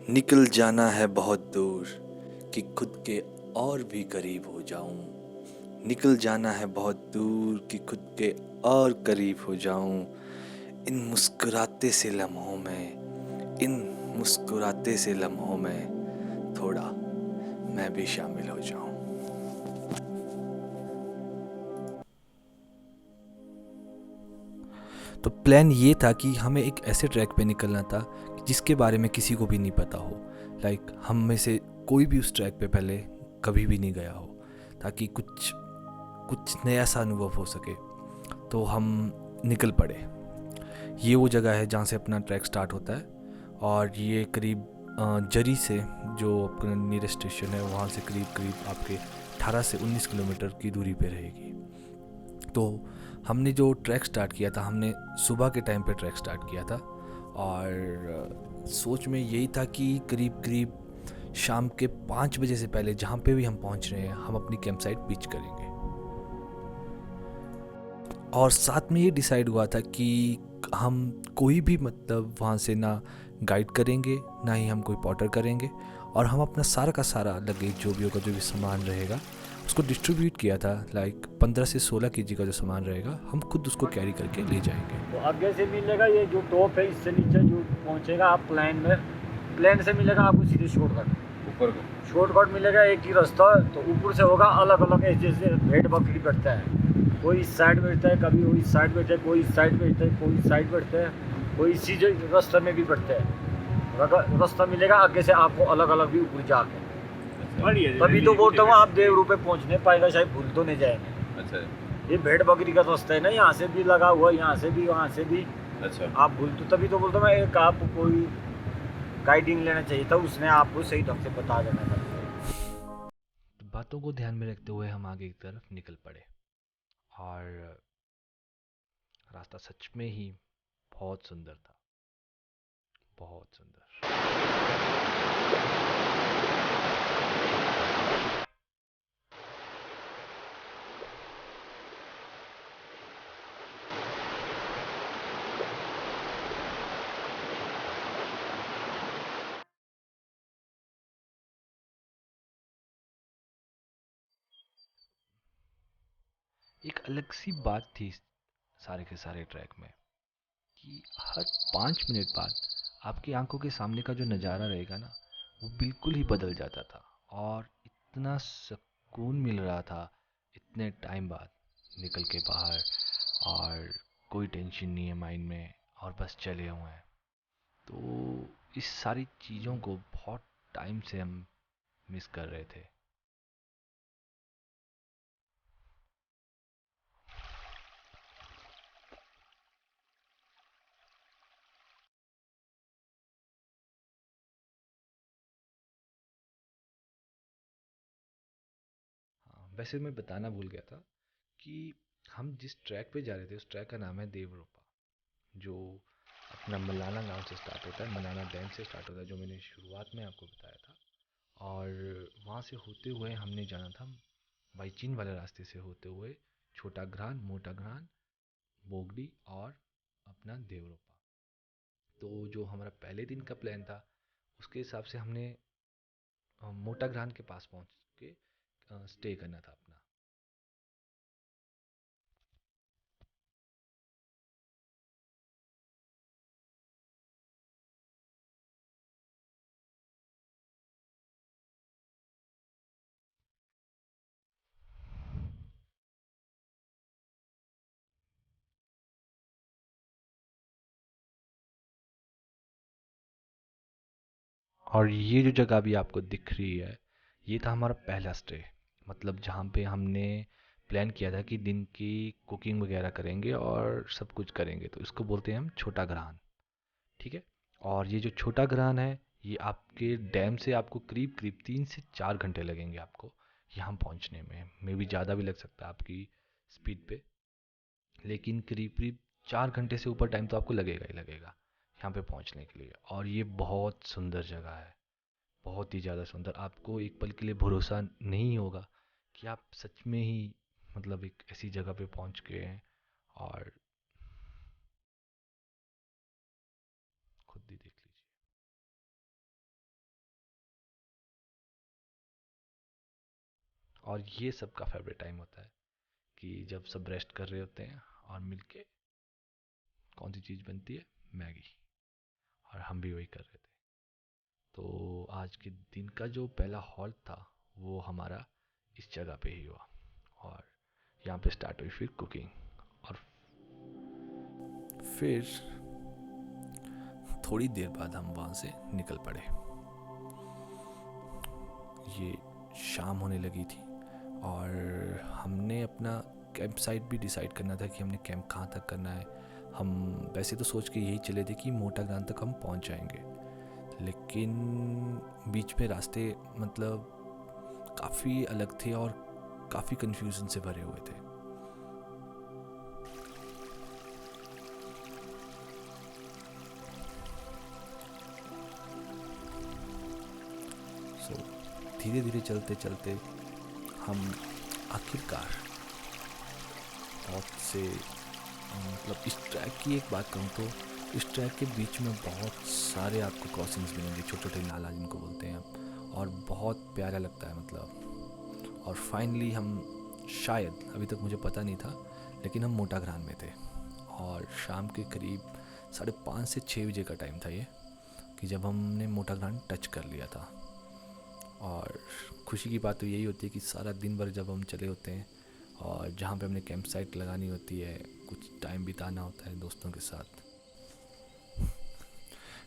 निकल जाना है बहुत दूर कि खुद के और भी करीब हो जाऊं। निकल जाना है बहुत दूर कि खुद के और करीब हो जाऊं। इन मुस्कुराते से लम्हों में, इन मुस्कुराते से लम्हों में थोड़ा मैं भी शामिल हो जाऊं। तो प्लान ये था कि हमें एक ऐसे ट्रैक पे निकलना था जिसके बारे में किसी को भी नहीं पता हो। लाइक हम में से कोई भी उस ट्रैक पे पहले कभी भी नहीं गया हो, ताकि कुछ कुछ नया सा अनुभव हो सके। तो हम निकल पड़े। ये वो जगह है जहाँ से अपना ट्रैक स्टार्ट होता है, और ये करीब जरी से, जो अपना नियरेस्ट स्टेशन है, वहाँ से करीब करीब आपके 18 से 19 किलोमीटर की दूरी पे रहेगी। तो हमने जो ट्रैक स्टार्ट किया था, हमने सुबह के टाइम पे ट्रैक स्टार्ट किया था, और सोच में यही था कि करीब करीब शाम के 5 बजे से पहले जहाँ पे भी हम पहुँच रहे हैं, हम अपनी कैंप साइट पिच करेंगे। और साथ में ये डिसाइड हुआ था कि हम कोई भी मतलब वहाँ से ना गाइड करेंगे, ना ही हम कोई पॉटर करेंगे, और हम अपना सारा का सारा लगेज जो भी होगा, जो भी सामान रहेगा, उसको डिस्ट्रीब्यूट किया था। लाइक 15 से 16 केजी का जो सामान रहेगा, हम खुद उसको कैरी करके ले जाएंगे। तो आगे से मिलेगा ये जो टॉप है, इससे नीचे जो पहुंचेगा आप प्लेन में, प्लेन से मिलेगा आपको सीधे शॉर्टकट। ऊपर को शॉर्टकट मिलेगा, एक ही रास्ता। तो ऊपर से होगा अलग अलग, ऐसे जैसे भेड़ बकरी बैठता है, कोई इस साइड बैठता है, कभी वो इस साइड बैठता है, कोई इस साइड बैठता है, कोई इस साइड बैठता है, कोई इसी रास्ते में भी बैठता है। रास्ता मिलेगा आगे से आपको अलग अलग भी ऊपर जाके। तभी तो बोलता हूँ आप देवरू पे पहुँचने पाएगा, शायद भूल तो नहीं जाएंगे। अच्छा, ये भेड़ बकरी का रास्ता है ना, यहाँ से भी लगा हुआ, यहाँ से भी, वहाँ से भी। अच्छा, आप भूल तो, तभी तो बोलता हूँ मैं, एक आप कोई गाइडिंग लेना चाहिए था, उसने आपको सही ढंग से बता देना था। तो बातों को ध्यान में रखते हुए हम आगे की तरफ निकल पड़े, और रास्ता सच में ही बहुत सुंदर था, बहुत सुंदर। एक अलग सी बात थी सारे के सारे ट्रैक में, कि हर 5 मिनट बाद आपकी आंखों के सामने का जो नज़ारा रहेगा ना, वो बिल्कुल ही बदल जाता था। और इतना सुकून मिल रहा था इतने टाइम बाद निकल के बाहर, और कोई टेंशन नहीं है माइंड में, और बस चले हुए हैं। तो इस सारी चीज़ों को बहुत टाइम से हम मिस कर रहे थे। हाँ, वैसे मैं बताना भूल गया था कि हम जिस ट्रैक पे जा रहे थे, उस ट्रैक का नाम है देवरूपा, जो अपना मलाना गांव से स्टार्ट होता है, मलाना डैम से स्टार्ट होता है, जो मैंने शुरुआत में आपको बताया था। और वहाँ से होते हुए हमने जाना था बाईचीन वाले रास्ते से होते हुए छोटा घरान, मोटा घरान, बोगडी और अपना देवरूपा। तो जो हमारा पहले दिन का प्लान था, उसके हिसाब से हमने मोटा घरान के पास पहुँच के स्टे करना था अपना। और ये जो जगह भी आपको दिख रही है, ये था हमारा पहला स्टे। मतलब जहाँ पे हमने प्लान किया था कि दिन की कुकिंग वगैरह करेंगे और सब कुछ करेंगे, तो इसको बोलते हैं हम छोटा ग्रहण। ठीक है। और ये जो छोटा ग्रहण है, ये आपके डैम से आपको करीब करीब 3 से 4 घंटे लगेंगे आपको यहाँ पहुँचने में। मे भी ज़्यादा भी लग सकता है आपकी स्पीड पे, लेकिन करीब करीब 4 घंटे से ऊपर टाइम तो आपको लगेगा ही लगेगा यहाँ पे पहुँचने के लिए। और ये बहुत सुंदर जगह है, बहुत ही ज़्यादा सुंदर। आपको एक पल के लिए भरोसा नहीं होगा कि आप सच में ही मतलब एक ऐसी जगह पे पहुंच गए हैं। और खुद ही देख लीजिए। और ये सबका फेवरेट टाइम होता है कि जब सब रेस्ट कर रहे होते हैं और मिलके कौन सी चीज़ बनती है, मैगी। और हम भी वही कर रहे थे। तो आज के दिन का जो पहला हॉल्ट था वो हमारा इस जगह पे ही हुआ और यहाँ पे स्टार्ट हुई फिर कुकिंग। और फिर थोड़ी देर बाद हम वहाँ से निकल पड़े। ये शाम होने लगी थी और हमने अपना कैंप साइट भी डिसाइड करना था कि हमने कैंप कहाँ तक करना है। हम वैसे तो सोच के यही चले थे कि मोटा ग्राम तक हम पहुँच जाएंगे, लेकिन बीच में रास्ते मतलब काफ़ी अलग थे और काफ़ी कन्फ्यूज़न से भरे हुए थे। सो धीरे धीरे चलते चलते हम आखिरकार बहुत से मतलब इस ट्रैक की एक बात कहूँ तो इस ट्रैक के बीच में बहुत सारे आपको क्रॉसिंग्स मिलेंगे, छोटे छोटे नाला जिनको बोलते हैं हम, और बहुत प्यारा लगता है मतलब। और फाइनली हम शायद, अभी तक मुझे पता नहीं था, लेकिन हम मोटाग्राम में थे और शाम के करीब 5:30 से 6 बजे का टाइम था ये कि जब हमने मोटाग्राम टच कर लिया था। और खुशी की बात तो यही होती है कि सारा दिन भर जब हम चले होते हैं और जहाँ पे हमने कैंप साइट लगानी होती है, कुछ टाइम बिताना होता है दोस्तों के साथ।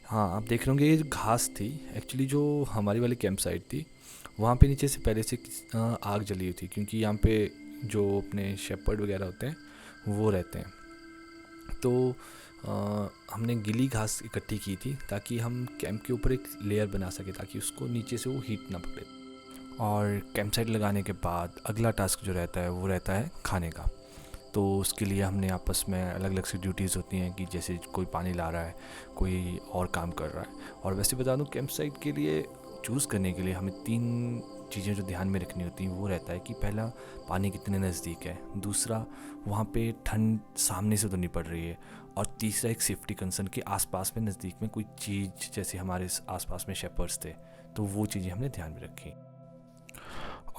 हाँ, आप देख रहे होंगे ये घास थी एक्चुअली जो हमारी वाली कैंप साइट थी, वहाँ पे नीचे से पहले से आग जली हुई थी क्योंकि यहाँ पे जो अपने शेपर्ड वगैरह होते हैं वो रहते हैं। तो हमने गीली घास इकट्ठी की थी ताकि हम कैंप के ऊपर एक लेयर बना सके ताकि उसको नीचे से वो हीट ना पकड़े। और कैंप साइट लगाने के बाद अगला टास्क जो रहता है वो रहता है खाने का। तो उसके लिए हमने आपस में अलग अलग सी ड्यूटीज़ होती हैं कि जैसे कोई पानी ला रहा है, कोई और काम कर रहा है। और वैसे बता दूं कैंप साइट के लिए चूज़ करने के लिए हमें 3 चीज़ें जो ध्यान में रखनी होती हैं वो रहता है कि पहला पानी कितने नज़दीक है, दूसरा वहाँ पे ठंड सामने से तो नहीं पड़ रही है, और तीसरा एक सेफ्टी कंसर्न कि आसपास में नज़दीक में कोई चीज़, जैसे हमारे आसपास में शेपर्ड्स थे तो वो चीज़ें हमने ध्यान में रखी।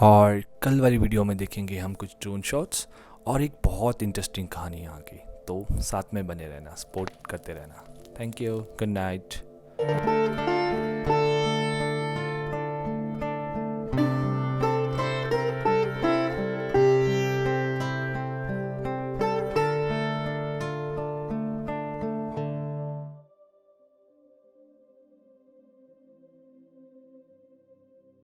और कल वाली वीडियो में देखेंगे हम कुछ ड्रोन शॉट्स और एक बहुत इंटरेस्टिंग कहानी यहाँ की। तो साथ में बने रहना, सपोर्ट करते रहना। Thank you, good night.